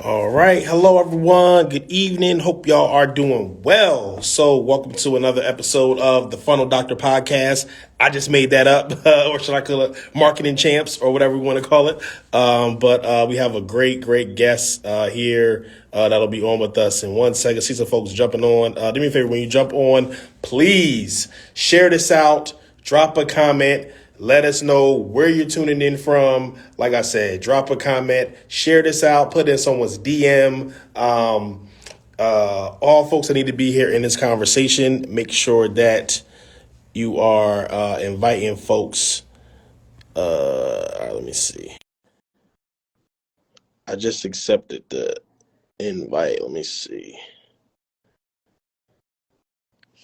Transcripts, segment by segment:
All right. Hello, everyone. Good evening. Hope y'all are doing well. So, welcome to another episode of the Funnel Doctor podcast. I just made that up, or should I call it marketing champs or whatever we want to call it. But we have a great guest here that'll be on with us in 1 second. See some folks jumping on. Do me a favor, when you jump on, please share this out, drop a comment. Let us know where you're tuning in from. Like I said, drop a comment, share this out, put in someone's DM. All folks that need to be here in this conversation, make sure that you are inviting folks. All right, let me see. I just accepted the invite. Let me see.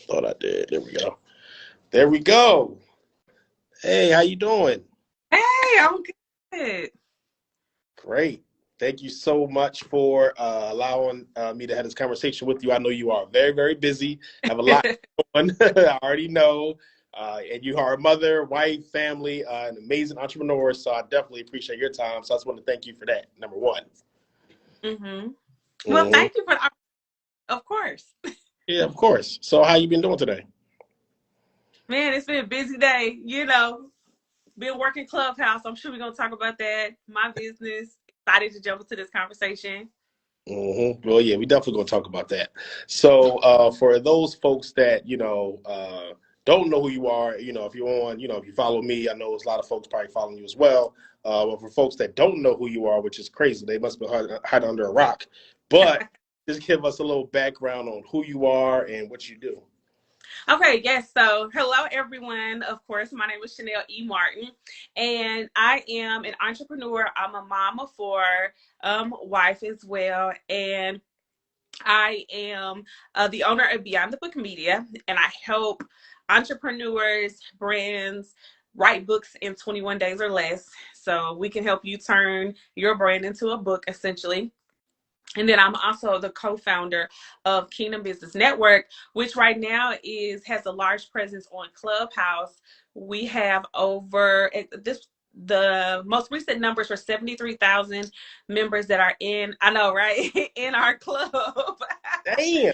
Thought I did. There we go. There we go. Hey, how you doing? Hey, I'm good. Great. Thank you so much for allowing me to have this conversation with you. I know you are very busy, have a lot going on. I already know. And you are a mother, wife, family, an amazing entrepreneur. So I definitely appreciate your time. So I just want to thank you for that, number one. Mm-hmm. Well, Hmm. thank you for of course. Yeah, of course. So how you been doing today? Man, it's been a busy day. Been working Clubhouse. I'm sure we're gonna talk about that. My business. Excited to jump into this conversation. Well, yeah, we definitely gonna talk about that. So, for those folks that don't know who you are, if you're on, if you follow me, I know there's a lot of folks probably following you as well. But for folks that don't know who you are, which is crazy, they must be hiding under a rock. But just give us a little background on who you are and what you do. Okay, yes. So, hello everyone. Of course, my name is Chanel E. Martin, and I am an entrepreneur. I'm a mom of four, wife as well, and I am the owner of Beyond the Book Media, and I help entrepreneurs, brands write books in 21 days or less. So we can help you turn your brand into a book, essentially. And then I'm also the co-founder of Kingdom Business Network, which right now has a large presence on Clubhouse. We have over this the most recent numbers were 73,000 members that are in, I know, right? In our club. Damn,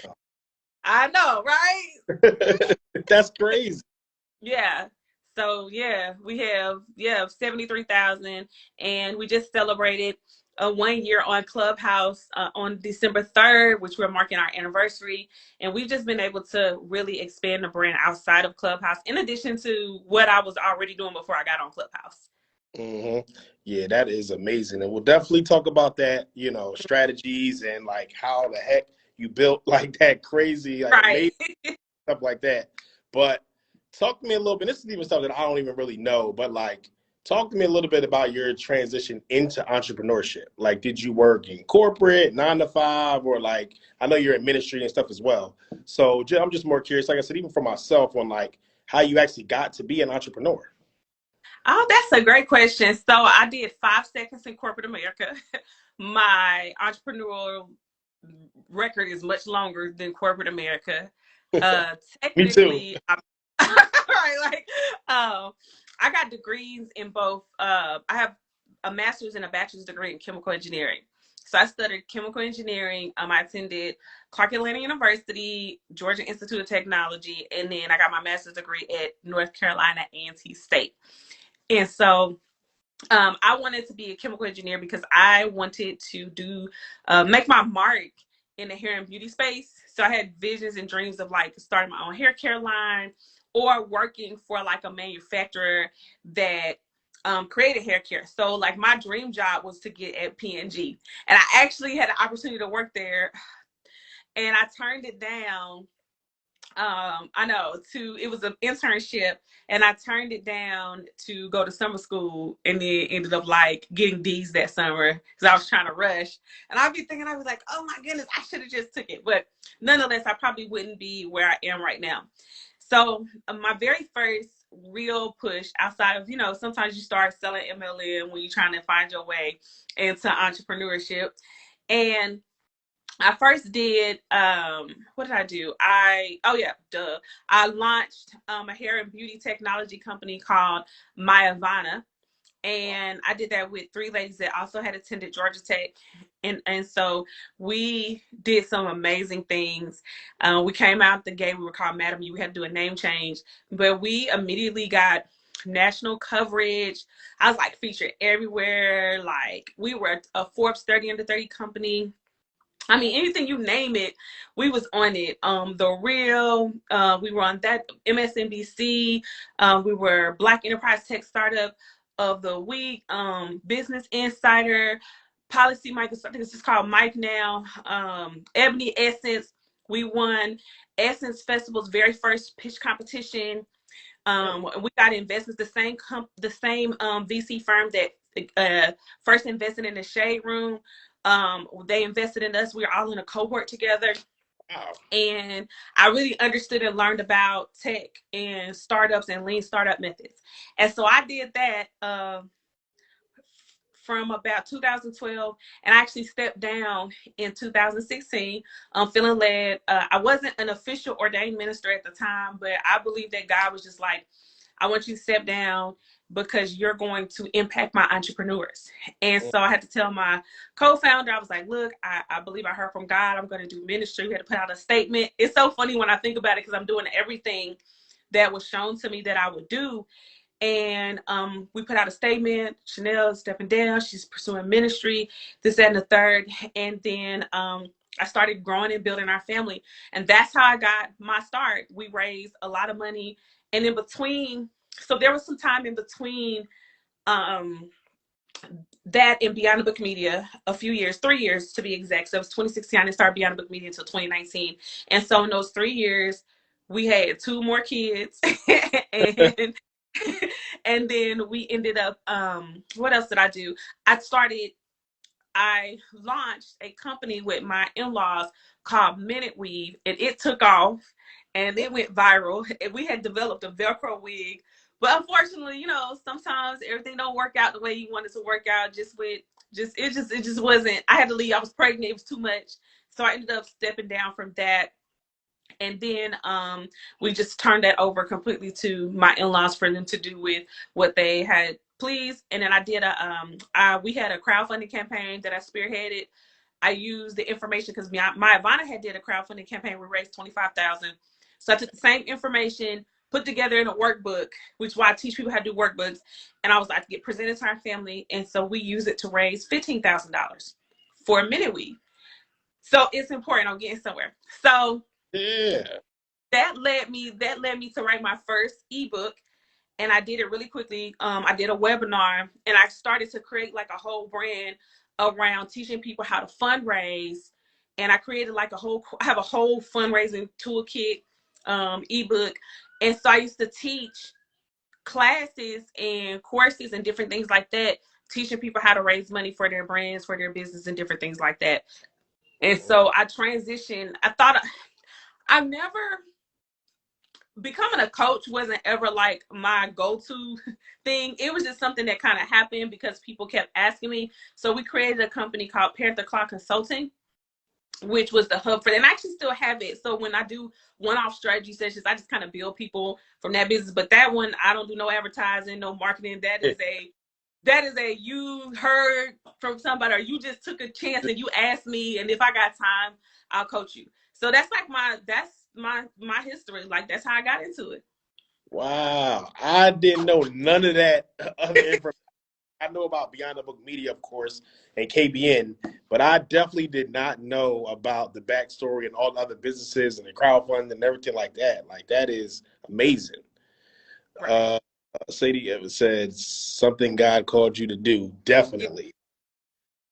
I know, right? that's crazy. Yeah. So yeah, we have 73,000, and we just celebrated a 1 year on Clubhouse on December 3rd, which we're marking our anniversary, and we've just been able to really expand the brand outside of Clubhouse, in addition to what I was already doing before I got on Clubhouse. hmm Yeah, that is amazing. And we'll definitely talk about that, strategies and like how the heck you built like that crazy, like Right. amazing stuff like that. But talk to me a little bit. This is even stuff that I don't even really know, but like talk to me a little bit about your transition into entrepreneurship. Like, did you work in corporate, 9 to 5, or like I know you're in ministry and stuff as well. So I'm just more curious, like I said, even for myself, on like how you actually got to be an entrepreneur. Oh, that's a great question. So I did 5 seconds in corporate America. My entrepreneurial record is much longer than corporate America. Me too. Technically, right, I got degrees in both. I have a master's and a bachelor's degree in chemical engineering. So I studied chemical engineering. I attended Clark Atlanta University, Georgia Institute of Technology, and then I got my master's degree at North Carolina A&T State. And so I wanted to be a chemical engineer because I wanted to make my mark in the hair and beauty space. So I had visions and dreams of like starting my own hair care line or working for like a manufacturer that created hair care. So like my dream job was to get at P&G, and I actually had an opportunity to work there, and I turned it down. I know it was an internship, and I turned it down to go to summer school, and then ended up like getting D's that summer because I was trying to rush. And I was like, oh my goodness, I should have just took it. But nonetheless, I probably wouldn't be where I am right now. So my very first real push outside of, sometimes you start selling MLM when you're trying to find your way into entrepreneurship. And I first did what did I do? I launched a hair and beauty technology company called Myavana, And I did that with 3 ladies that also had attended Georgia Tech. And so we did some amazing things. We came out the gate, we were called Madam U. We had to do a name change, but we immediately got national coverage. I was like featured everywhere. Like we were a Forbes 30 under 30 company. I mean, anything you name it, we was on it. The Real, we were on that, MSNBC. We were Black Enterprise Tech Startup of the Week, Business Insider, Policy Mike. I think it's just called Mike now. Ebony Essence. We won Essence Festival's very first pitch competition. We got investments. The same VC firm that first invested in the Shade Room. They invested in us. We were all in a cohort together. Wow. And I really understood and learned about tech and startups and lean startup methods. And so I did that from about 2012, and I actually stepped down in 2016. Feeling led. I wasn't an official ordained minister at the time, but I believe that God was just like, I want you to step down because you're going to impact my entrepreneurs. And so I had to tell my co-founder, I was like, look, I believe I heard from God. I'm going to do ministry. We had to put out a statement. It's so funny when I think about it because I'm doing everything that was shown to me that I would do. And we put out a statement. Chanel stepping down. She's pursuing ministry, this, that, and the third. And then I started growing and building our family. And that's how I got my start. We raised a lot of money. And in between, so there was some time in between that and Beyond the Book Media, a few years, 3 years to be exact. So it was 2016. I didn't start Beyond the Book Media until 2019. And so in those 3 years, we had 2 more kids. and and then we ended up, what else did I do? I launched a company with my in-laws called Minute Weave, and it took off and it went viral. And we had developed a Velcro wig, but unfortunately, sometimes everything don't work out the way you want it to work out. It just wasn't. I had to leave. I was pregnant. It was too much, so I ended up stepping down from that. And then we just turned that over completely to my in-laws for them to do with what they had pleased. And then I did we had a crowdfunding campaign that I spearheaded. I used the information because my Ivana had did a crowdfunding campaign. We raised $25,000. So I took the same information, put together in a workbook, which is why I teach people how to do workbooks. And I was like, get presented to our family. And so we use it to raise $15,000 for a Minute Weave. So it's important. I'm getting somewhere. So yeah, that led me to write my first ebook, and I did it really quickly. I did a webinar, and I started to create like a whole brand around teaching people how to fundraise. And I created I have a whole fundraising toolkit ebook. And so I used to teach classes and courses and different things like that, teaching people how to raise money for their brands, for their business, and different things like that. And so I transitioned. I've never, becoming a coach wasn't ever like my go-to thing. It was just something that kind of happened because people kept asking me. So we created a company called Parent the Clock Consulting, which was the hub for that. And I actually still have it. So when I do one-off strategy sessions, I just kind of build people from that business. But that one, I don't do no advertising, no marketing. That is a you heard from somebody, or you just took a chance and you asked me, and if I got time, I'll coach you. So that's like my history. Like that's how I got into it. Wow. I didn't know none of that other information. I know about Beyond the Book Media, of course, and KBN, but I definitely did not know about the backstory and all the other businesses and the crowdfunding and everything like that. Like, that is amazing. Right. Sadie ever said something God called you to do. Definitely.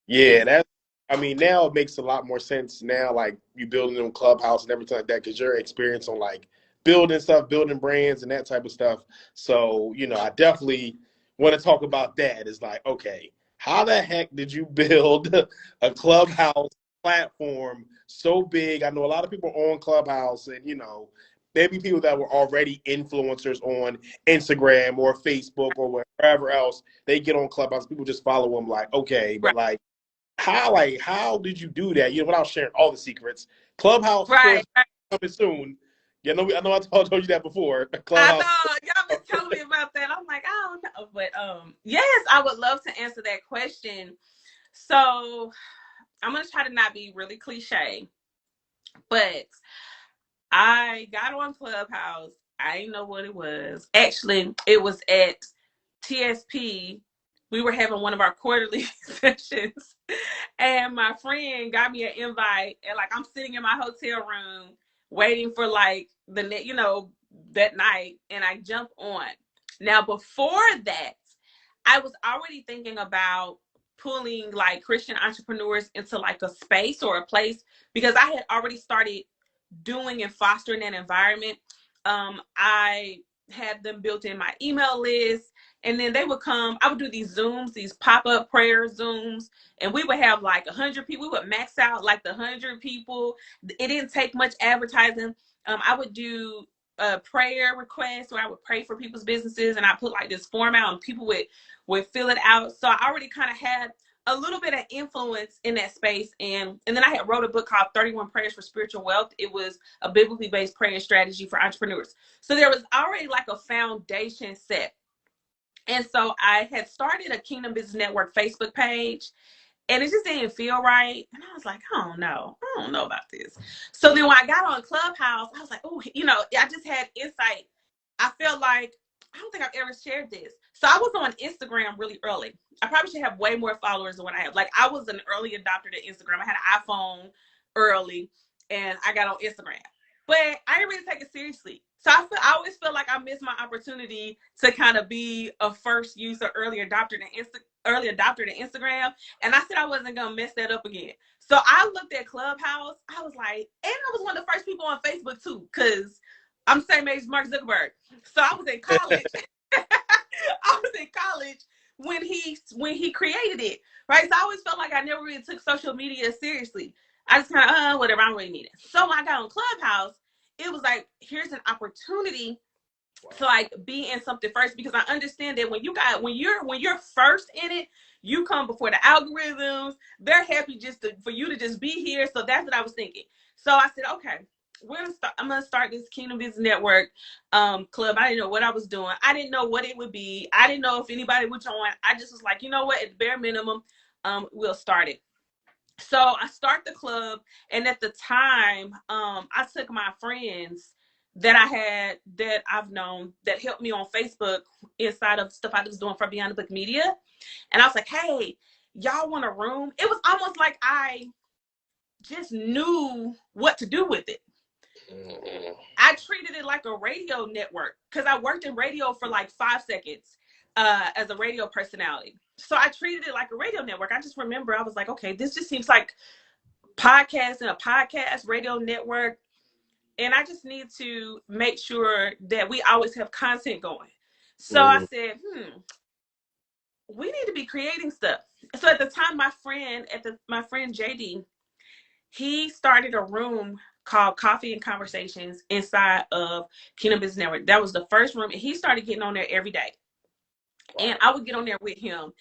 Yeah, now it makes a lot more sense now, like you building them Clubhouse and everything like that, because your experience on like building stuff, building brands and that type of stuff. So, I definitely want to talk about that. It's like, okay, how the heck did you build a Clubhouse platform so big? I know a lot of people on Clubhouse and, maybe people that were already influencers on Instagram or Facebook or wherever else, they get on Clubhouse. People just follow them like, okay, but Right. how did you do that? Without sharing all the secrets. Clubhouse, of Right. course, coming soon. Yeah, no, I know I told you that before. I Clubhouse. know y'all been telling me about that. I'm like, I don't know, but yes, I would love to answer that question. So I'm gonna try to not be really cliche, but I got on Clubhouse. I didn't know what it was. Actually, it was at TSP. We were having one of our quarterly sessions, and my friend got me an invite. And like, I'm sitting in my hotel room waiting for like that night, and I jump on. Now, before that, I was already thinking about pulling like Christian entrepreneurs into like a space or a place because I had already started doing and fostering an environment. I had them built in my email list, and then they would come. I would do these Zooms, these pop-up prayer Zooms, and we would have like 100 people. We would max out like the 100 people. It didn't take much advertising. I would do prayer requests where I would pray for people's businesses, and I put like this form out, and people would fill it out. So I already kind of had a little bit of influence in that space, and then I had wrote a book called 31 Prayers for Spiritual Wealth. It was a biblically based prayer strategy for entrepreneurs. So there was already like a foundation set. And so I had started a Kingdom Business Network Facebook page, and it just didn't feel right. And I was like, I don't know about this. So then when I got on Clubhouse, I was like, oh, I just had insight. I felt like, I don't think I've ever shared this. So I was on Instagram really early. I probably should have way more followers than what I have. Like, I was an early adopter to Instagram. I had an iPhone early, and I got on Instagram. But I didn't really take it seriously. So I always feel like I missed my opportunity to kind of be a first user, early adopter to Instagram. And I said I wasn't gonna mess that up again. So I looked at Clubhouse. I was like, and I was one of the first people on Facebook too, because I'm the same age as Mark Zuckerberg. So I was in college. I was in college when he created it, right? So I always felt like I never really took social media seriously. I just kind of whatever, I don't really need it. So when I got on Clubhouse, it was like, here's an opportunity to like be in something first, because I understand that when you're first in it, you come before the algorithms. They're happy for you to just be here. So that's what I was thinking. So I said, okay, I'm gonna start this Kingdom Business Network club. I didn't know what I was doing. I didn't know what it would be. I didn't know if anybody would join. I just was like, you know what, at the bare minimum, we'll start it. So I start the club, and at the time, I took my friends that I've known that helped me on Facebook inside of stuff I was doing for Beyond the Book Media. And I was like, hey, y'all want a room? It was almost like I just knew what to do with it. I treated it like a radio network because I worked in radio for like 5 seconds as a radio personality. So I treated it like a radio network. I just remember I was like, okay, this just seems like podcast and a podcast radio network. And I just need to make sure that we always have content going. So I said, we need to be creating stuff. So at the time, my friend JD, he started a room called Coffee and Conversations inside of Kingdom Business Network. That was the first room, and he started getting on there every day. Wow. And I would get on there with him.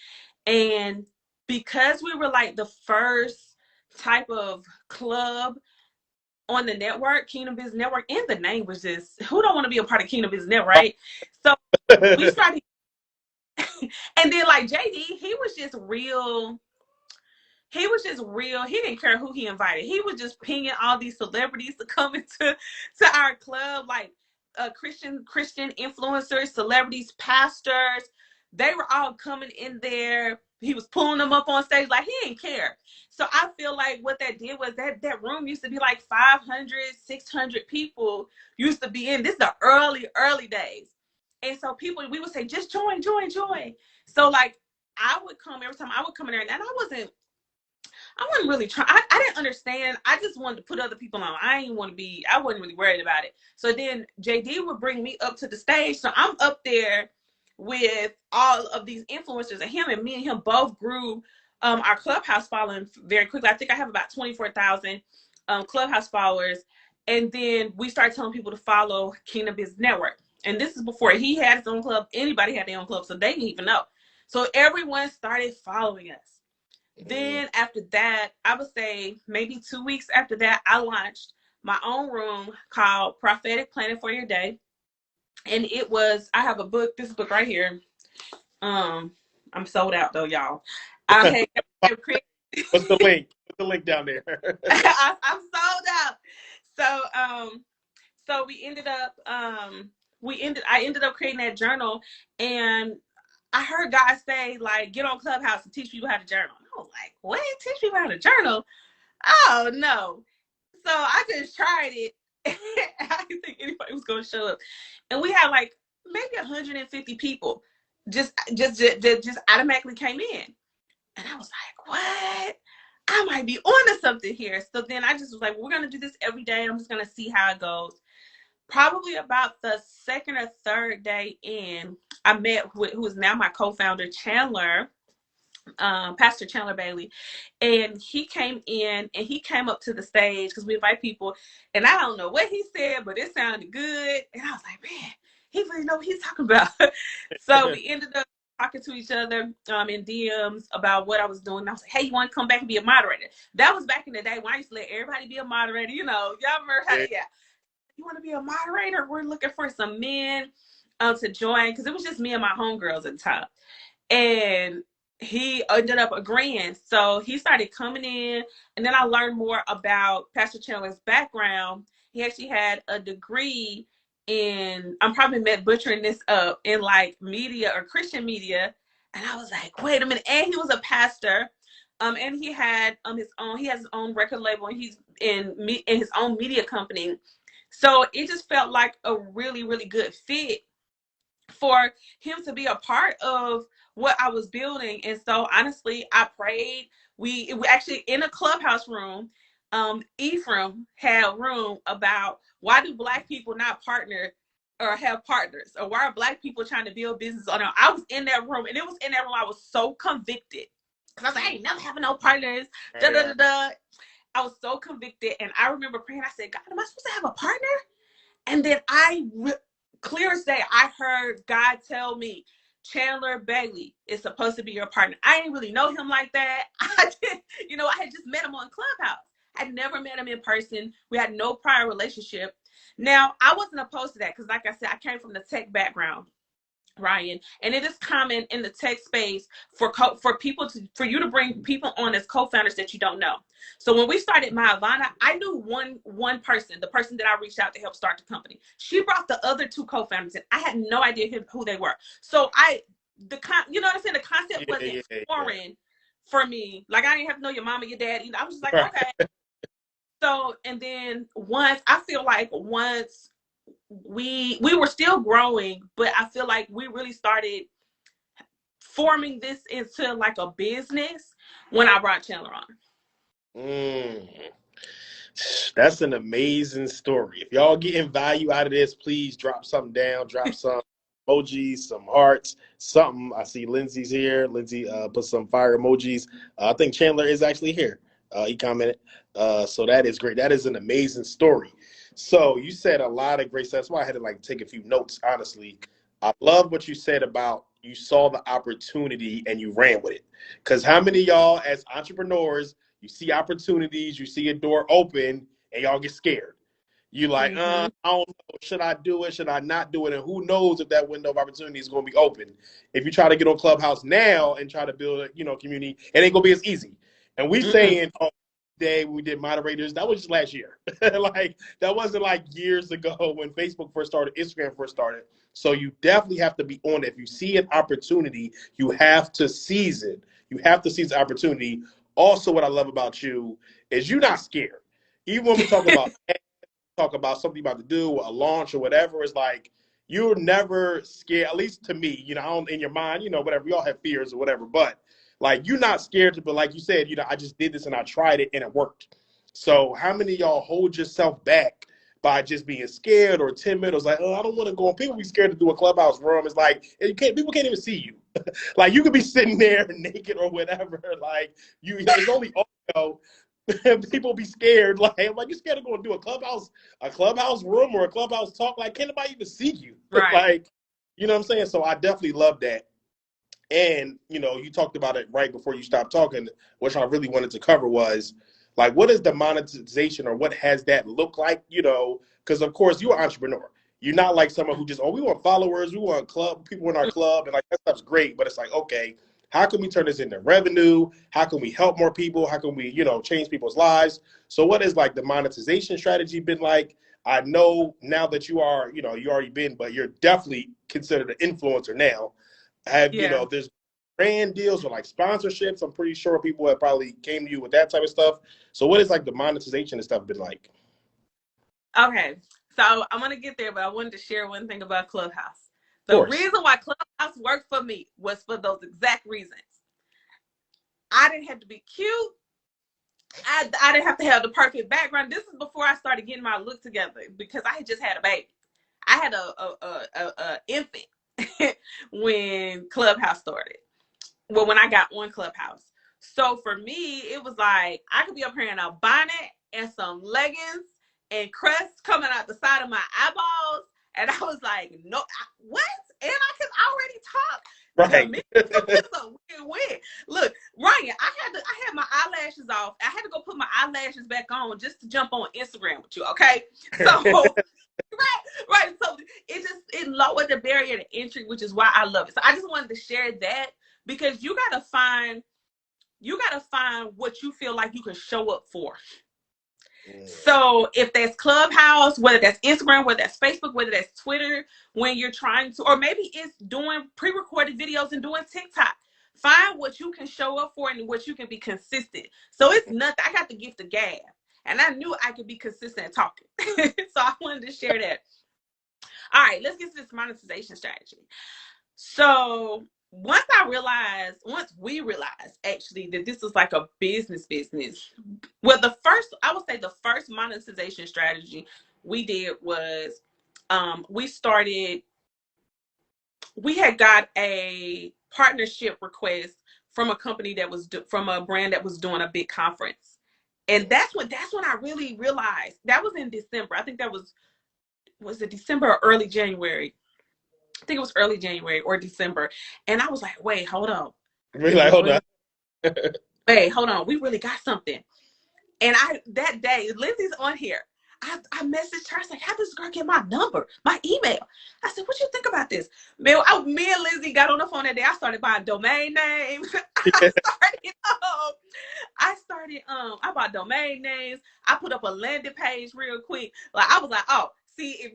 And because we were like the first type of club on the network, Kingdom Business Network, and the name was just, who don't want to be a part of Kingdom Business Network, right? So we started, and then like JD, he was just real. He was just real. He didn't care who he invited. He was just pinging all these celebrities to come into our club, like Christian influencers, celebrities, pastors. They were all coming in there. He was pulling them up on stage like he didn't care. So I feel like what that did was that room used to be like 500, 600 people used to be in. This is the early days. And so we would say, just join. So like I would come every time I would come in there, and I wasn't really trying. I didn't understand. I just wanted to put other people on. I wasn't really worried about it. So then JD would bring me up to the stage. So I'm up there with all of these influencers, and me and him both grew our Clubhouse following very quickly. I think I have about 24,000 Clubhouse followers. And then we started telling people to follow Kingdom Business Network. And this is before he had his own club. Anybody had their own club, so they didn't even know. So everyone started following us. Then after that, I would say maybe 2 weeks after that, I launched my own room called Prophetic Planning for Your Day. And I have a book, this book right here. I'm sold out though, y'all. I have created. What's the link? Put the link down there. I'm sold out. So we ended up I ended up creating that journal, and I heard God say, like, get on Clubhouse and teach people how to journal. And I was like, what? Teach people how to journal? Oh no. So I just tried it. I didn't think anybody was gonna show up. And we had like maybe 150 people just automatically came in. And I was like, what? I might be onto something here. So then I just was like, we're gonna do this every day. I'm just gonna see how it goes. Probably about the second or third day in, I met who is now my co-founder, Chandler, Pastor Chandler Bailey, and he came in and he came up to the stage because we invite people, and I don't know what he said, but it sounded good, and I was like, man, he really know what he's talking about. So we ended up talking to each other in DMs about what I was doing. And I was like, hey, you want to come back and be a moderator? That was back in the day when I used to let everybody be a moderator. You know, y'all remember how? Yeah. You want to be a moderator? We're looking for some men to join because it was just me and my homegirls at the time. And he ended up agreeing. So he started coming in, and then I learned more about Pastor Chandler's background. He actually had a degree in, I'm probably butchering this up, in like media or Christian media. And I was like, wait a minute. And he was a pastor. And he had he has his own record label, and he's in his own media company. So it just felt like a really, really good fit for him to be a part of what I was building. And so honestly, I prayed. We actually in a Clubhouse room, Ephraim had room about why do Black people not partner or have partners, or why are Black people trying to build business on their own? I was in that room, and it was in that room I was so convicted because I was like, I ain't never having no partners. Da, da, da, da. I was so convicted, and I remember praying. I said, God, am I supposed to have a partner? And then clear as day, I heard God tell me, Chandler Bailey is supposed to be your partner. I didn't really know him like that. I had just met him on Clubhouse. I'd never met him in person. We had no prior relationship. Now, I wasn't opposed to that because, like I said, I came from the tech background, Ryan, and it is common in the tech space for you to bring people on as co-founders that you don't know. So when we started Myavana, I knew one person, the person that I reached out to help start the company. She brought the other two co-founders in. I had no idea who they were. So you know what I'm saying? The concept wasn't foreign for me. Like, I didn't have to know your mom or your dad. I was just like, okay. So, and then once we were still growing, but I feel like we really started forming this into like a business when I brought Chandler on. That's an amazing story. If y'all getting value out of this, please drop something down, drop some emojis, some hearts, something. I see Lindsay's here. Lindsay put some fire emojis. I think Chandler is actually here. He commented. So that is great. That is an amazing story. So you said a lot of great stuff. That's why I had to take a few notes, honestly. I love what you said about you saw the opportunity and you ran with it. Because how many of y'all as entrepreneurs, you see opportunities, you see a door open, and y'all get scared. You like, I don't know, should I do it? Should I not do it? And who knows if that window of opportunity is going to be open? If you try to get on Clubhouse now and try to build a community, it ain't going to be as easy. And we saying, day when we did moderators, that was just last year. That wasn't like years ago when Facebook first started, Instagram first started. So you definitely have to be on it. If you see an opportunity, you have to seize it. You have to seize the opportunity. Also, what I love about you is you're not scared. Even when we talk about something you're about to do, a launch or whatever, it's like you're never scared, at least to me, in your mind, whatever, we all have fears or whatever, but like you're not scared to, but like you said, I just did this and I tried it and it worked. So how many of y'all hold yourself back by just being scared or timid or it's like, oh, I don't want to go on. People be scared to do a Clubhouse room. It's like, people can't even see you. Like you could be sitting there naked or whatever. Like it's only audio. People be scared. Like, I'm like, you scared to go and do a clubhouse room or a Clubhouse talk? Like, can't nobody even see you? Right. Like, you know what I'm saying? So I definitely love that. And, you talked about it right before you stopped talking. What I really wanted to cover was Like, what is the monetization, or what has that look like? Because of course you're an entrepreneur. You're not like someone who just, oh, we want followers, we want people in our club, and like that stuff's great. But it's like, okay, how can we turn this into revenue? How can we help more people? How can we, change people's lives? So what is like the monetization strategy been like? I know now that you are, you already been, but you're definitely considered an influencer now. Yeah. There's brand deals or like sponsorships. I'm pretty sure people have probably came to you with that type of stuff. So what is like the monetization and stuff been like? Okay. So I'm gonna get there, but I wanted to share one thing about Clubhouse. Of The course. reason why Clubhouse worked for me was for those exact reasons. I didn't have to be cute. I didn't have to have the perfect background. This is before I started getting my look together because I had just had a baby. I had a infant when Clubhouse started. Well, when I got on Clubhouse. So for me, it was like I could be up here in a bonnet and some leggings and crust coming out the side of my eyeballs. And I was like, no, what? And I can already talk. To Right. me, it's a win-win. Look, Ryan, I had my eyelashes off. I had to go put my eyelashes back on just to jump on Instagram with you, okay? So right. So it lowered the barrier to entry, which is why I love it. So I just wanted to share that because you gotta find what you feel like you can show up for. So if that's Clubhouse, whether that's Instagram, whether that's Facebook, whether that's Twitter, when you're trying to, or maybe it's doing pre-recorded videos and doing TikTok. Find what you can show up for and what you can be consistent. So it's nothing. I got the gift of gab, and I knew I could be consistent at talking. So I wanted to share that. All right, let's get to this monetization strategy. So once we realized actually that this was like a business, well, I would say the first monetization strategy we did was we had got a partnership request from a company from a brand that was doing a big conference. And that's when I really realized. That was in December. I think that was it December or early January? I think it was early January or December. And I was like, wait, hold on. Be Did like, we hold on. really wait, hold on. We really got something. And that day, Lindsay's on here. I messaged her. I was like, how does this girl get my number, my email? I said, what you think about this? Me and Lindsay got on the phone that day. I started buying domain names. I bought domain names. I put up a landing page real quick. Like I was like, oh, see,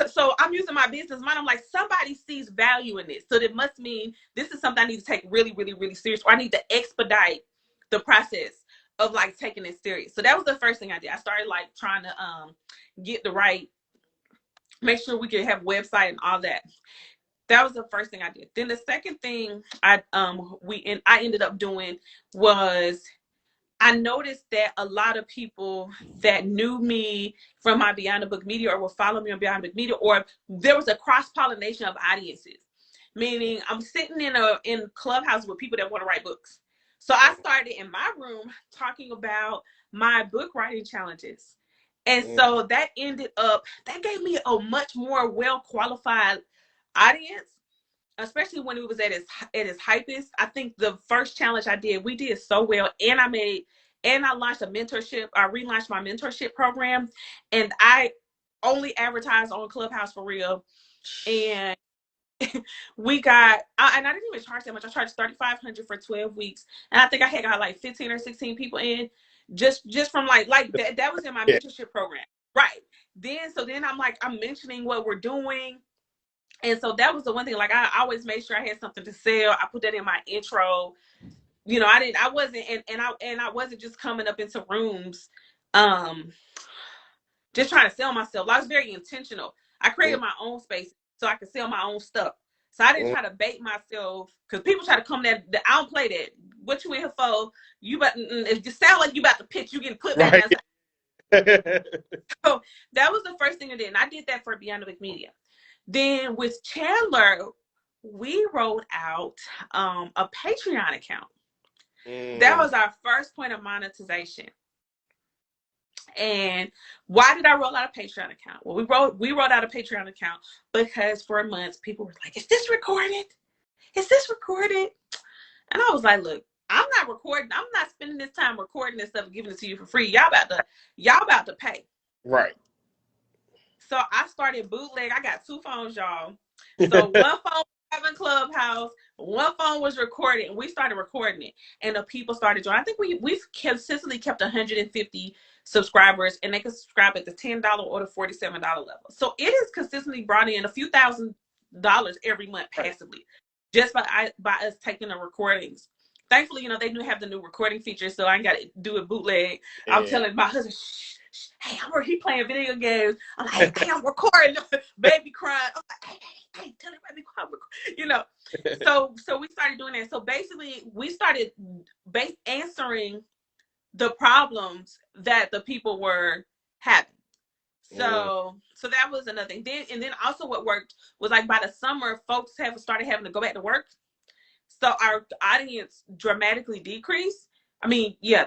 so I'm using my business mind. I'm like, somebody sees value in this. So that must mean this is something I need to take really, really, really serious, or I need to expedite the process of like taking it serious. So that was the first thing I did. I started like trying to get the right, make sure we could have a website and all that. That was the first thing I did. Then the second thing I ended up doing was I noticed that a lot of people that knew me from my Beyond the Book Media or will follow me on Beyond the Book Media, or there was a cross-pollination of audiences. Meaning I'm sitting in Clubhouse with people that want to write books. So I started in my room talking about my book writing challenges. And so that gave me a much more well-qualified audience, especially when it was at its hypest. I think the first challenge we did so well, and I launched a mentorship. I relaunched my mentorship program, and I only advertised on Clubhouse for real. And and I didn't even charge that much. I charged $3,500 for 12 weeks, and I think I had got like 15 or 16 people in, just from like that. That was in my Yeah. mentorship program, right? Then I'm mentioning what we're doing. And so that was the one thing, like I always made sure I had something to sell. I put that in my intro. I wasn't just coming up into rooms, just trying to sell myself. I was very intentional. I created my own space so I could sell my own stuff. So I didn't try to bait myself, because people try to come I don't play that. What you in here for? If you sound like you about to pitch, you getting put back Right. down. So that was the first thing I did. And I did that for Beyond the Book Media. Then with Chandler, we rolled out a Patreon account. That was our first point of monetization. And why did I roll out a Patreon account? Well, we rolled out a Patreon account because for months people were like, is this recorded? Is this recorded? And I was like, look, I'm not recording. I'm not spending this time recording this stuff and giving it to you for free. Y'all about to pay. Right. So I started bootleg. I got 2 phones, y'all. So one phone was having Clubhouse, one phone was recording, and we started recording it. And the people started joining. I think we've consistently kept 150 subscribers, and they can subscribe at the $10 or the $47 level. So it has consistently brought in a few $1,000s every month passively, just by us taking the recordings. Thankfully, they do have the new recording feature, so I ain't got to do a bootleg. Yeah. I'm telling my husband, shh, shh, hey, he playing video games. I'm like, hey, I'm recording. Baby crying. I'm like, hey, tell everybody So we started doing that. So basically, we started answering the problems that the people were having. So that was another thing. Then also what worked was, like, by the summer, folks started having to go back to work. So our audience dramatically decreased.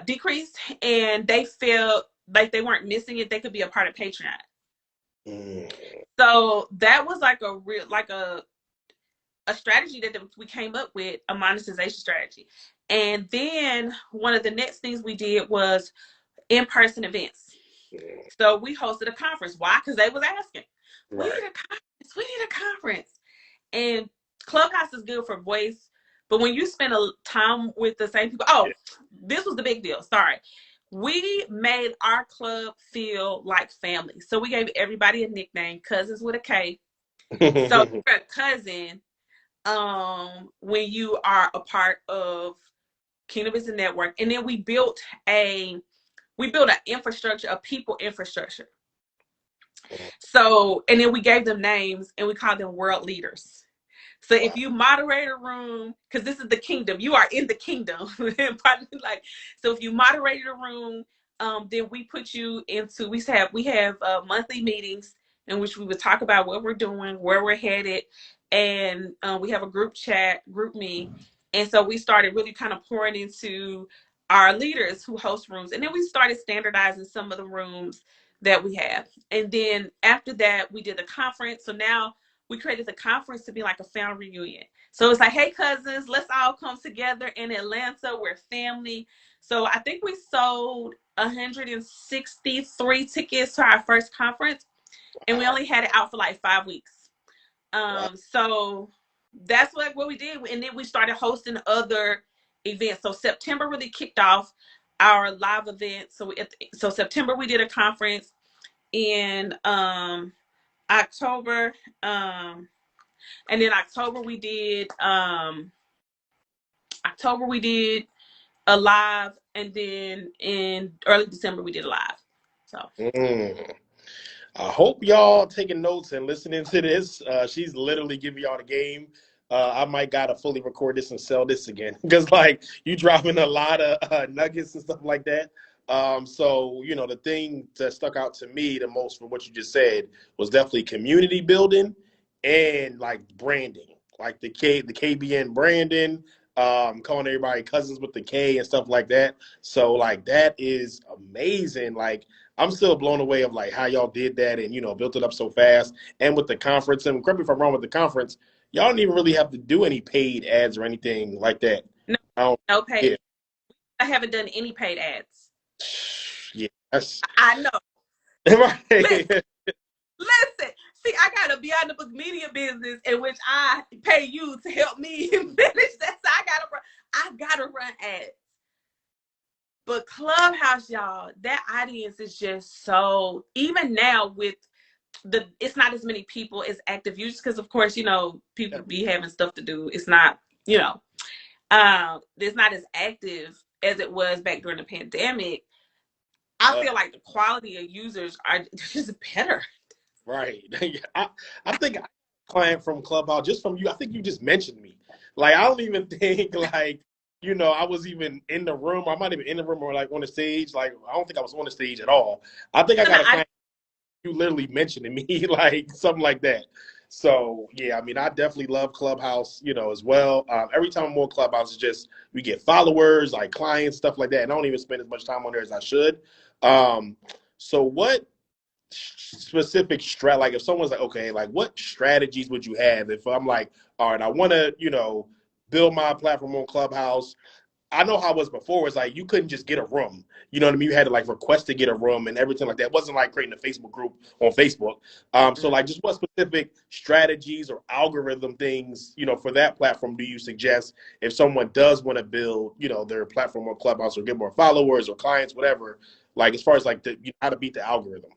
Decreased, and they felt like they weren't missing it. They could be a part of Patreon. So that was like a strategy that we came up with, a monetization strategy. And then one of the next things we did was in-person events. So we hosted a conference. Why? Because they was asking, we need a conference. And Clubhouse is good for voice, but when you spend a time with the same people, this was the big deal. Sorry. We made our club feel like family. So we gave everybody a nickname, Cousins with a K. So you're a cousin when you are a part of Kingdom Business Network. And then we built an infrastructure, a people infrastructure. So, and then we gave them names, and we called them world leaders. So if you moderate a room, because this is the kingdom, you are in the kingdom. So if you moderated a room, then we put you into, we have monthly meetings in which we would talk about what we're doing, where we're headed. And we have a group chat, group me. And so we started really kind of pouring into our leaders who host rooms. And then we started standardizing some of the rooms that we have. And then after that, we did a conference. So now we created the conference to be like a family reunion. So it's like, hey, cousins, let's all come together in Atlanta. We're family. So I think we sold 163 tickets to our first conference, and we only had it out for like 5 weeks. So that's what we did. And then we started hosting other events. So September really kicked off our live event. So September we did a conference. In October, and then October we did a live, and then in early December we did a live. So I hope y'all taking notes and listening to this. She's literally giving y'all the game. I might gotta fully record this and sell this again, because like you dropping a lot of nuggets and stuff like that. So the thing that stuck out to me the most from what you just said was definitely community building and like branding, like the KBN branding, calling everybody cousins with the K and stuff like that. So like that is amazing. Like I'm still blown away of like how y'all did that and built it up so fast. And with the conference, and correct me if I'm wrong with the conference, y'all don't even really have to do any paid ads or anything like that. No paid. Yeah. I haven't done any paid ads. Yeah, I know. Right. Listen. See, I got a beyond the book media business in which I pay you to help me manage that. So I gotta run ads. But Clubhouse, y'all, that audience is just so, even now with it's not as many people as active users, because of course, people be having stuff to do. It's not, it's not as active as it was back during the pandemic. I feel like the quality of users are just better. Right. I think I client from Clubhouse just from you. I think you just mentioned me. Like I don't even think like I was even in the room. I might even in the room or like on the stage. Like I don't think I was on the stage at all. I think I got a client. You literally mentioning me, like something like that. So yeah, I mean, I definitely love Clubhouse, as well. Every time I'm on Clubhouse, it's just we get followers, like clients, stuff like that, and I don't even spend as much time on there as I should. So what specific like if someone's like, okay, like what strategies would you have if I'm like, all right, I want to, build my platform on Clubhouse. I know how it was before. It's like you couldn't just get a room. You know what I mean? You had to like request to get a room and everything like that. It wasn't like creating a Facebook group on Facebook. So like, just what specific strategies or algorithm things, for that platform do you suggest if someone does want to build, their platform or Clubhouse or get more followers or clients, whatever? Like as far as like how to beat the algorithm.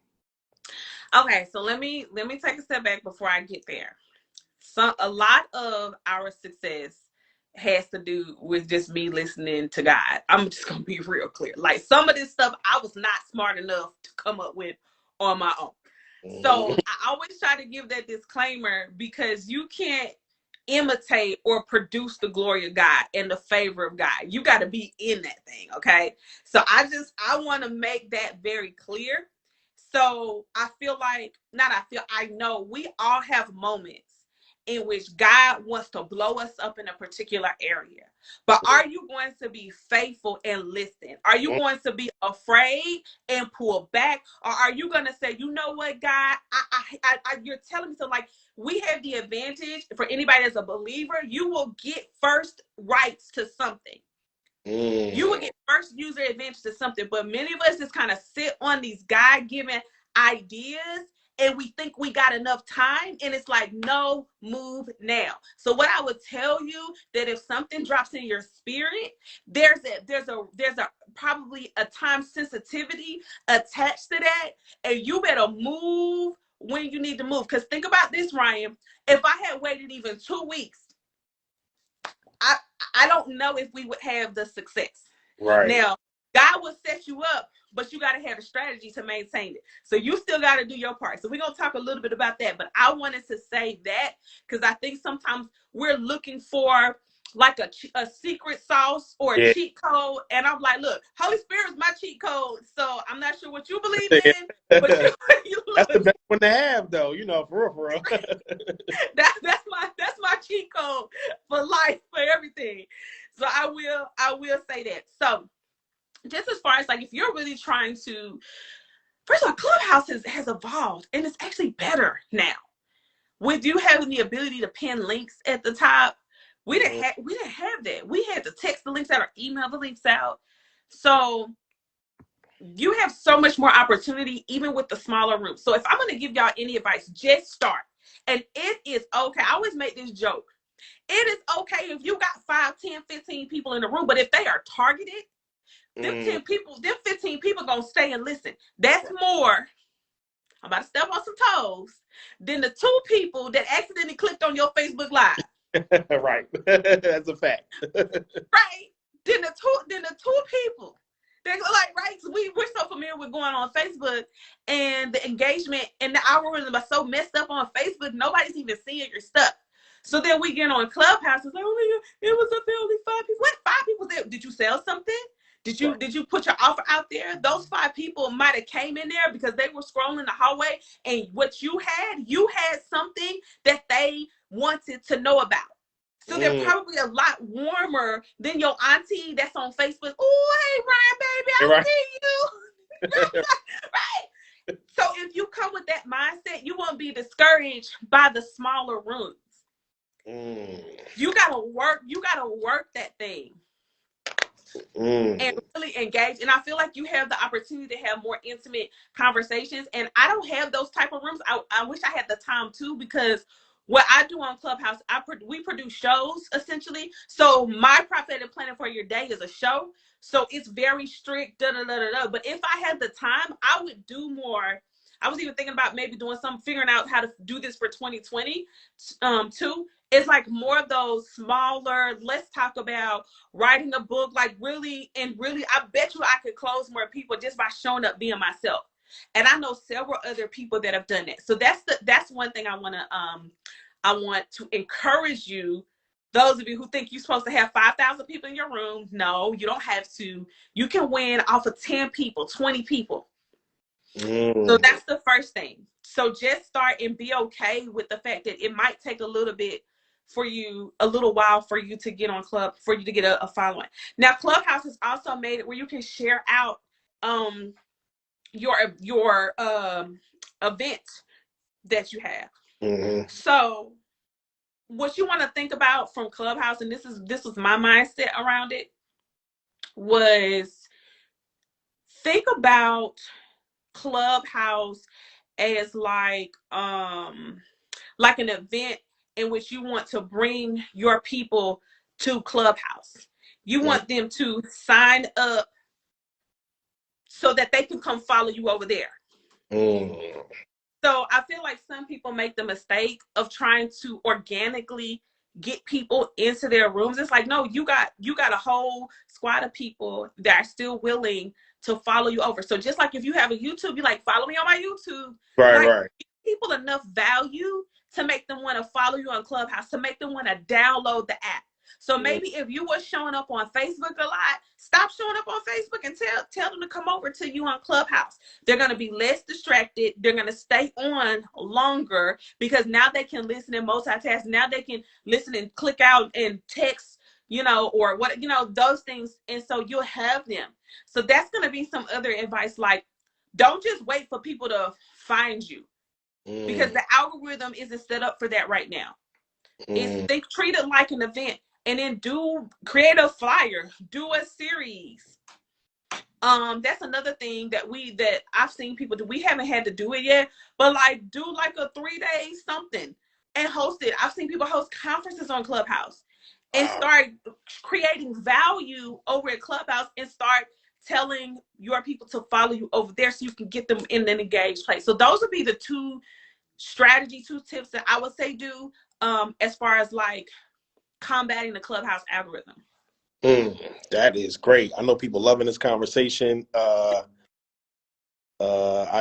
Okay, so let me take a step back before I get there. A lot of our success has to do with just me listening to God. I'm just gonna be real clear. Like some of this stuff I was not smart enough to come up with on my own. So I always try to give that disclaimer because you can't imitate or produce the glory of God and the favor of God. You got to be in that thing, okay? So I want to make that very clear. So I know we all have moments in which God wants to blow us up in a particular area. But are you going to be faithful and listen? Are you going to be afraid and pull back? Or are you going to say, you know what, God, you're telling me so? Like, we have the advantage for anybody that's a believer, you will get first rights to something. You will get first user advantage to something. But many of us just kind of sit on these God-given ideas and we think we got enough time, and it's like, no, move now. So what I would tell you that if something drops in your spirit, there's a probably a time sensitivity attached to that, and you better move when you need to move. Because think about this, Ryan. If I had waited even 2 weeks, I don't know if we would have the success. Right. Now, God will set you up, but you got to have a strategy to maintain it. So you still got to do your part. So we're going to talk a little bit about that. But I wanted to say that because I think sometimes we're looking for like a secret sauce or a cheat code. And I'm like, look, Holy Spirit is my cheat code. So I'm not sure what you believe in, but that's the best one to have, though. For real. that's my cheat code for life, for everything. So I will say that. So just as far as like, if you're really trying to, first of all, Clubhouse has evolved and it's actually better now. With you having the ability to pin links at the top, we didn't have that. We had to text the links out or email the links out. So you have so much more opportunity, even with the smaller room. So if I'm going to give y'all any advice, just start. And it is okay. I always make this joke. It is okay if you got 5, 10, 15 people in the room, but if they are targeted, them 10 people, them 15 people gonna stay and listen. That's more, I'm about to step on some toes, than the 2 people that accidentally clicked on your Facebook Live. Right. That's a fact. Right. Then the two people. They're like, right? So we're so familiar with going on Facebook and the engagement and the algorithm are so messed up on Facebook, nobody's even seeing your stuff. So then we get on Clubhouse. It's like, oh, it was up there only 5 people. What 5 people there? Did you sell something? Did you put your offer out there? Those 5 people might have came in there because they were scrolling the hallway, and what you had something that they wanted to know about. So they're probably a lot warmer than your auntie that's on Facebook. Oh, hey, Ryan, baby, I see you. Right. So if you come with that mindset, you won't be discouraged by the smaller rooms. You gotta work that thing. And really engage. And I feel like you have the opportunity to have more intimate conversations. And I don't have those type of rooms. I wish I had the time too, because what I do on Clubhouse, we produce shows essentially. So my prophetic planning for your day is a show. So it's very strict, But if I had the time, I would do more. I was even thinking about maybe doing some, figuring out how to do this for 2020 too. It's like more of those smaller, let's talk about writing a book, like really, I bet you I could close more people just by showing up being myself. And I know several other people that have done that. So that's one thing I want to encourage you. Those of you who think you're supposed to have 5,000 people in your room, no, you don't have to. You can win off of 10 people, 20 people. So that's the first thing. So just start and be okay with the fact that it might take a little while for you to get on for you to get a following. Now, Clubhouse has also made it where you can share out your event that you have. So what you want to think about from Clubhouse, and this is my mindset around it. was think about Clubhouse as like an event in which you want to bring your people to Clubhouse. You Mm, want them to sign up so that they can come follow you over there. mm. So I feel like some people make the mistake of trying to organically get people into their rooms. It's like, no, you got a whole squad of people that are still willing to follow you over. So just like if you have a YouTube, you like follow me on my YouTube. Right, Like right. give people enough value to make them want to follow you on Clubhouse, to make them want to download the app. So Mm, maybe if you were showing up on Facebook a lot, stop showing up on Facebook and tell them to come over to you on Clubhouse. They're going to be less distracted. They're going to stay on longer because now they can listen and multitask. Now they can listen and click out and text, or what, those things. And so you'll have them. So that's going to be some other advice. Like, don't just wait for people to find you because mm, the algorithm isn't set up for that right now. mm. Treat it like an event, and then create a flyer, do a series. That's another thing that I've seen people do. We haven't had to do it yet, but like do like a 3 day something and host it. I've seen people host conferences on Clubhouse and Wow. start creating value over at Clubhouse and start telling your people to follow you over there so you can get them in an engaged place. So those would be the two tips that I would say do as far as like combating the Clubhouse algorithm. Mm, that is great. I know people loving this conversation. I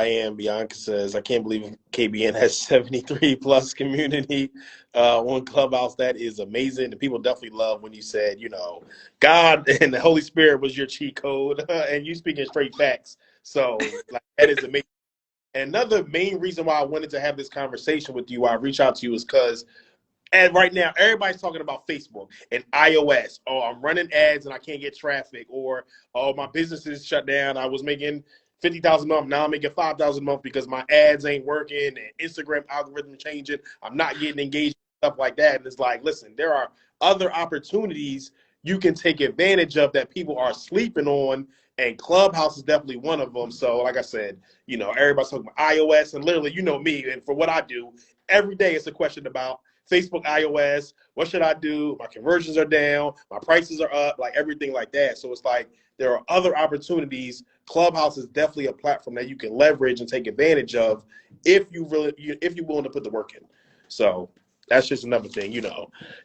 am Bianca says, I can't believe KBN has 73 plus community on Clubhouse. That is amazing. And people definitely love when you said, God and the Holy Spirit was your cheat code and you speaking straight facts. So like that is amazing. And another main reason why I wanted to have this conversation with you, why I reached out to you, is because and right now, everybody's talking about Facebook and iOS. Oh, I'm running ads and I can't get traffic. Or, oh, my business is shut down. I was making 50,000 a month. Now I'm making 5,000 a month because my ads ain't working and Instagram algorithm changing. I'm not getting engaged, stuff like that. And it's like, listen, there are other opportunities you can take advantage of that people are sleeping on. And Clubhouse is definitely one of them. So, like I said, everybody's talking about iOS. And literally, you know me. And for what I do, every day it's a question about Facebook, iOS, what should I do? My conversions are down, my prices are up, like everything like that. So it's like there are other opportunities. Clubhouse is definitely a platform that you can leverage and take advantage of if you're willing to put the work in. So that's just another thing,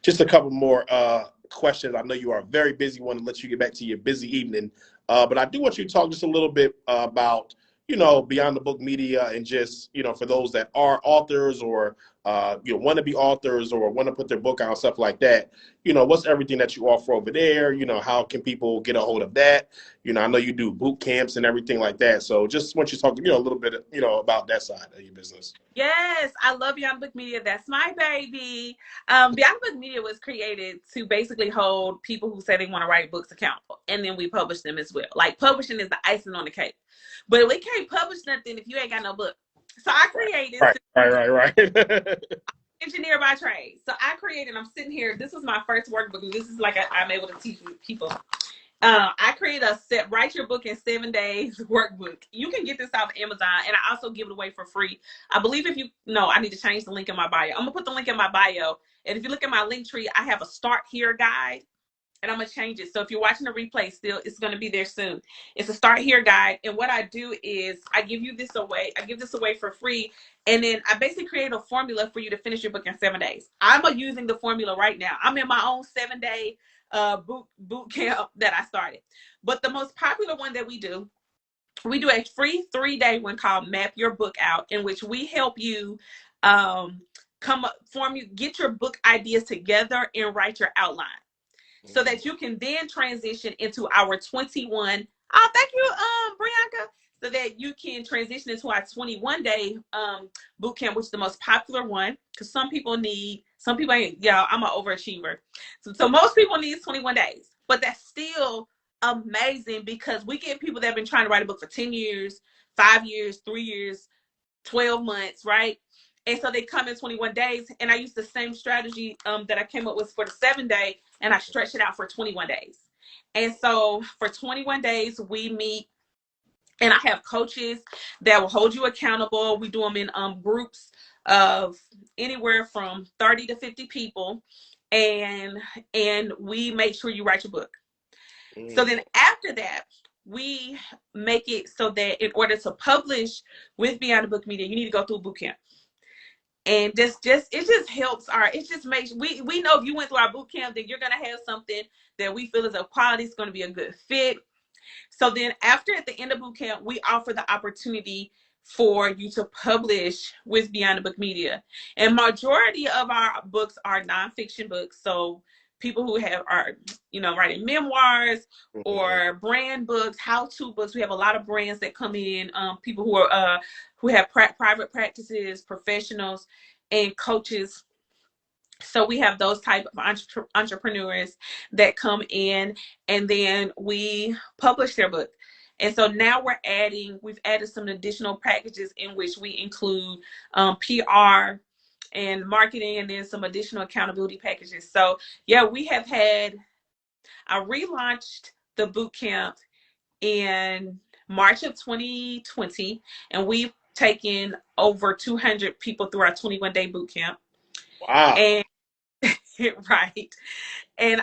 Just a couple more questions. I know you are a very busy one to let you get back to your busy evening. But I do want you to talk just a little bit about, beyond the book media and just, for those that are authors or want to be authors or want to put their book out, stuff like that. What's everything that you offer over there? How can people get a hold of that? I know you do boot camps and everything like that. So just want you to talk, a little bit, about that side of your business. Yes, I love Beyond Book Media. That's my baby. Beyond Book Media was created to basically hold people who say they want to write books accountable, and then we publish them as well. Like publishing is the icing on the cake, but we can't publish nothing if you ain't got no book. So I created Right. engineer by trade. So I created. I'm sitting here. This was my first workbook, and this is like I'm able to teach people. I created a write your book in 7 days workbook. You can get this off Amazon, and I also give it away for free. I believe I need to change the link in my bio. I'm gonna put the link in my bio, and if you look at my link tree, I have a start here guide, and I'm gonna change it. So if you're watching the replay still, it's gonna be there soon. It's a start here guide, and what I do is I give this away for free, and then I basically create a formula for you to finish your book in 7 days. I'm using the formula right now. I'm in my own 7 day boot camp that I started. But the most popular one that we do a free 3 day one called Map Your Book Out, in which we help you get your book ideas together and write your outline so that you can then transition into our 21. Oh, thank you, Brianka. So that you can transition into our 21-day boot camp, which is the most popular one, because some people ain't, I'm an overachiever. So most people need 21 days, but that's still amazing because we get people that have been trying to write a book for 10 years, 5 years, 3 years, 12 months, right? And so they come in 21 days. And I use the same strategy that I came up with for the 7 day, and I stretch it out for 21 days. And so for 21 days, we meet, and I have coaches that will hold you accountable. We do them in groups of anywhere from 30 to 50 people, and we make sure you write your book. So then after that, we make it so that in order to publish with Beyond the Book Media, you need to go through a boot camp. And just it just helps it just makes we know if you went through our boot camp, then you're gonna have something that we feel is of quality, it's gonna be a good fit. So then after, at the end of boot camp, we offer the opportunity for you to publish with Beyond the Book Media. And majority of our books are nonfiction books. So people who are writing memoirs or brand books, how-to books. We have a lot of brands that come in, people who have private practices, professionals, and coaches. So we have those type of entrepreneurs that come in, and then we publish their book. And so now we've added some additional packages in which we include PR and marketing, and then some additional accountability packages. So yeah, I relaunched the boot camp in March of 2020, and we've taken over 200 people through our 21-day boot camp. Wow. And right. And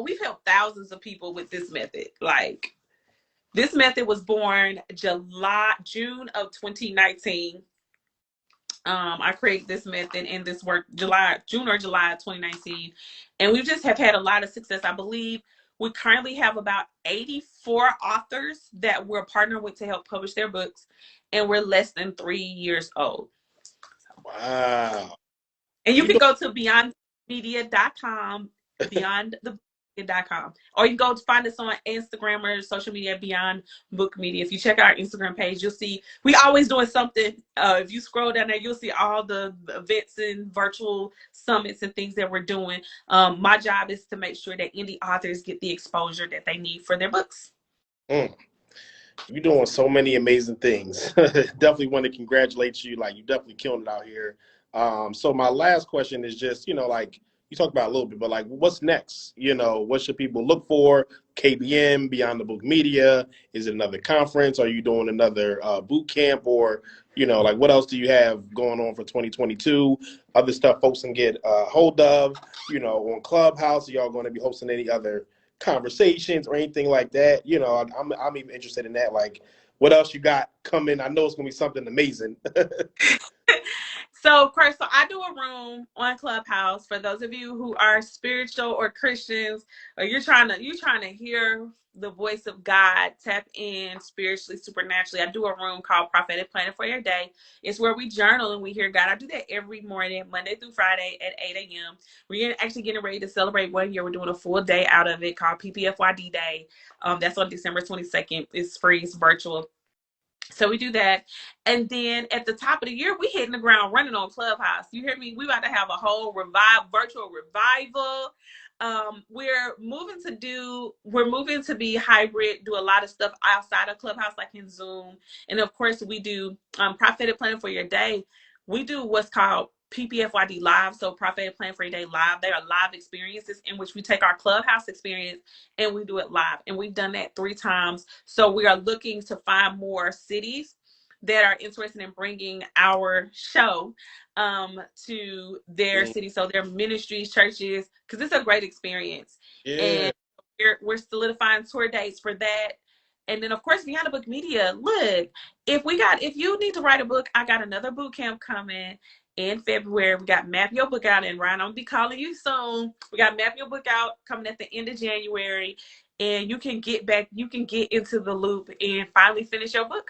we've helped thousands of people with this method. Like, this method was born June of 2019. I created this method and this work June or July of 2019. And we just have had a lot of success. I believe we currently have about 84 authors that we're partnering with to help publish their books. And we're less than 3 years old. Wow. And you can go to beyondmedia.com, beyondthemedia.com, or you can go to find us on Instagram or social media, Beyond Book Media. If you check out our Instagram page, you'll see we always doing something. If you scroll down there, you'll see all the events and virtual summits and things that we're doing. My job is to make sure that indie authors get the exposure that they need for their books. You're doing so many amazing things. Definitely want to congratulate you. Like, you definitely killing it out here. So my last question is just, like you talked about a little bit, but like, what's next? What should people look for? KBM, Beyond the Book Media? Is it another conference? Are you doing another boot camp? Or, like, what else do you have going on for 2022? Other stuff folks can get hold of, on Clubhouse? Are y'all going to be hosting any other conversations or anything like that? I'm even interested in that. Like, what else you got coming? I know it's gonna be something amazing. So, Chris, I do a room on Clubhouse for those of you who are spiritual or Christians, or you're trying to hear the voice of God, tap in spiritually, supernaturally. I do a room called Prophetic Planning for Your Day. It's where we journal and we hear God. I do that every morning, Monday through Friday at 8 a.m. We're actually getting ready to celebrate 1 year. We're doing a full day out of it called PPFYD Day. That's on December 22nd. It's free, it's virtual. So we do that. And then at the top of the year, we hitting the ground running on Clubhouse. You hear me? We about to have a whole virtual revival. We're moving to be hybrid, do a lot of stuff outside of Clubhouse, like in Zoom. And of course, we do Prophetic Plan for Your Day. We do what's called PPFYD Live, so Prophetic Plan for Your Day Live. They are live experiences in which we take our Clubhouse experience and we do it live. And we've done that 3 times. So we are looking to find more cities that are interested in bringing our show to their city, so their ministries, churches, because it's a great experience. Yeah. And we're solidifying tour dates for that. And then, of course, Beyond the Book Media, look, if you need to write a book, I got another boot camp coming in February. We got Map Your Book Out, and Ryan, I'll be calling you soon. We got Map Your Book Out coming at the end of January, and you can get into the loop and finally finish your book.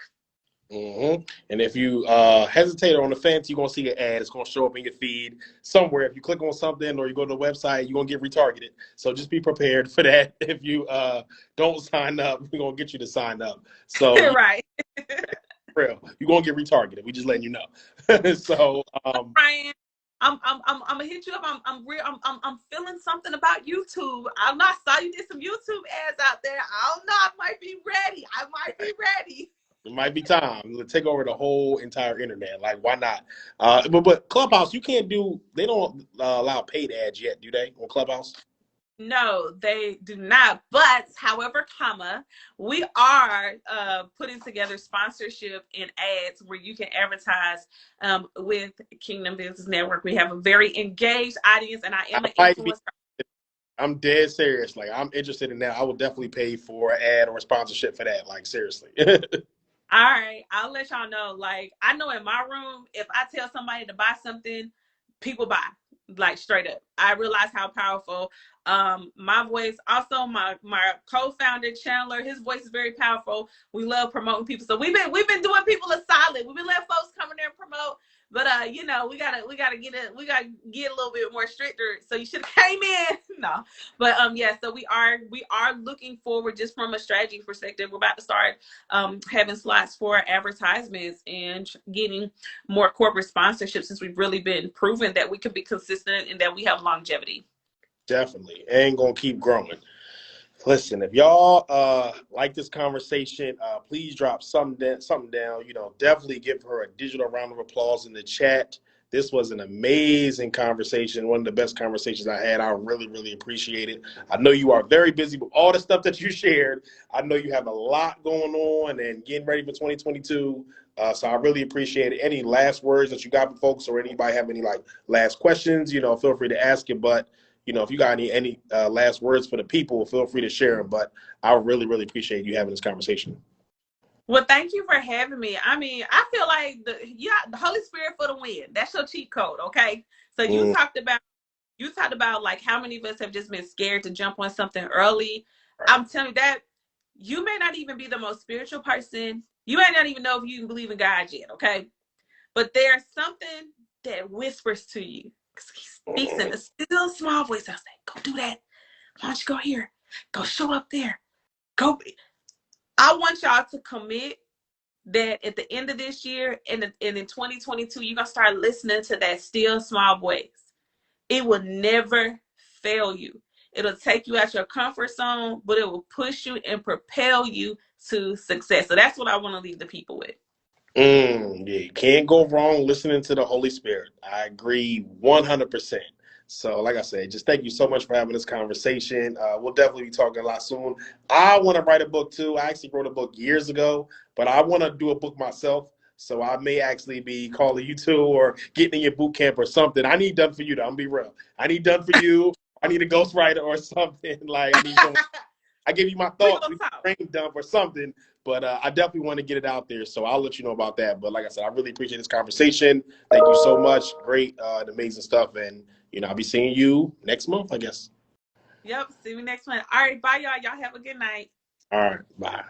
And if you hesitate on the fence, you're going to see an ad. It's going to show up in your feed somewhere. If you click on something or you go to the website, you're going to get retargeted. So just be prepared for that. If you don't sign up, we're going to get you to sign up. So right. You're going to get retargeted. We just letting you know. So Brian, I'm gonna hit you up. I'm feeling something about YouTube. I saw you did some YouTube ads out there. I don't know. I might be ready. It might be time to take over the whole entire internet. Like, why not? But Clubhouse, they don't allow paid ads yet, do they, on Clubhouse? No, they do not. But, however, comma, we are putting together sponsorship and ads where you can advertise with Kingdom Business Network. We have a very engaged audience, and I I am an might be. influencer. I'm dead serious. Like, I'm interested in that. I would definitely pay for an ad or a sponsorship for that. Like, seriously. All right, I'll let y'all know. Like, I know in my room, if I tell somebody to buy something, people buy. Like straight up. I realize how powerful my voice, also my co-founder Chandler, his voice is very powerful. We love promoting people. So we've been doing people a solid. We've been letting folks come in there and promote. But we gotta get a little bit more stricter. So you should have came in. No. But yeah, so we are looking forward just from a strategy perspective. We're about to start having slots for advertisements and getting more corporate sponsorships, since we've really been proven that we can be consistent and that we have longevity. Definitely. And gonna keep growing. Listen, if y'all like this conversation, please drop something down. Definitely give her a digital round of applause in the chat. This was an amazing conversation, one of the best conversations I had. I really, really appreciate it. I know you are very busy with all the stuff that you shared. I know you have a lot going on and getting ready for 2022. So I really appreciate it. Any last words that you got for folks, or anybody have any last questions, feel free to ask it. But if you got any last words for the people, feel free to share them. But I really, really appreciate you having this conversation. Well, thank you for having me. I mean, I feel like the Holy Spirit for the win. That's your cheat code, okay? So you talked about like how many of us have just been scared to jump on something early. I'm telling you that you may not even be the most spiritual person. You may not even know if you even believe in God yet, okay? But there's something that whispers to you. He speaks in a still small voice. I'll say, go do that. Why don't you go here? Go show up there. Go. I want y'all to commit that at the end of this year and in 2022, you're going to start listening to that still small voice. It will never fail you. It'll take you out your comfort zone, but it will push you and propel you to success. So that's what I want to leave the people with. Yeah, you can't go wrong listening to the Holy Spirit. I agree 100%. So, like I said, just thank you so much for having this conversation. We'll definitely be talking a lot soon. I want to write a book too. I actually wrote a book years ago, but I want to do a book myself. So I may actually be calling you too, or getting in your boot camp or something. I need done for you though. I'm gonna be real. I need done for you. I need a ghostwriter or something. Like, I need someone. I give you my We thoughts. gonna We talk. brain dump or something. But I definitely want to get it out there, so I'll let you know about that. But like I said, I really appreciate this conversation. Thank you so much. Great and amazing stuff. And I'll be seeing you next month, I guess. Yep. See you next one. All right. Bye, y'all. Y'all have a good night. All right. Bye.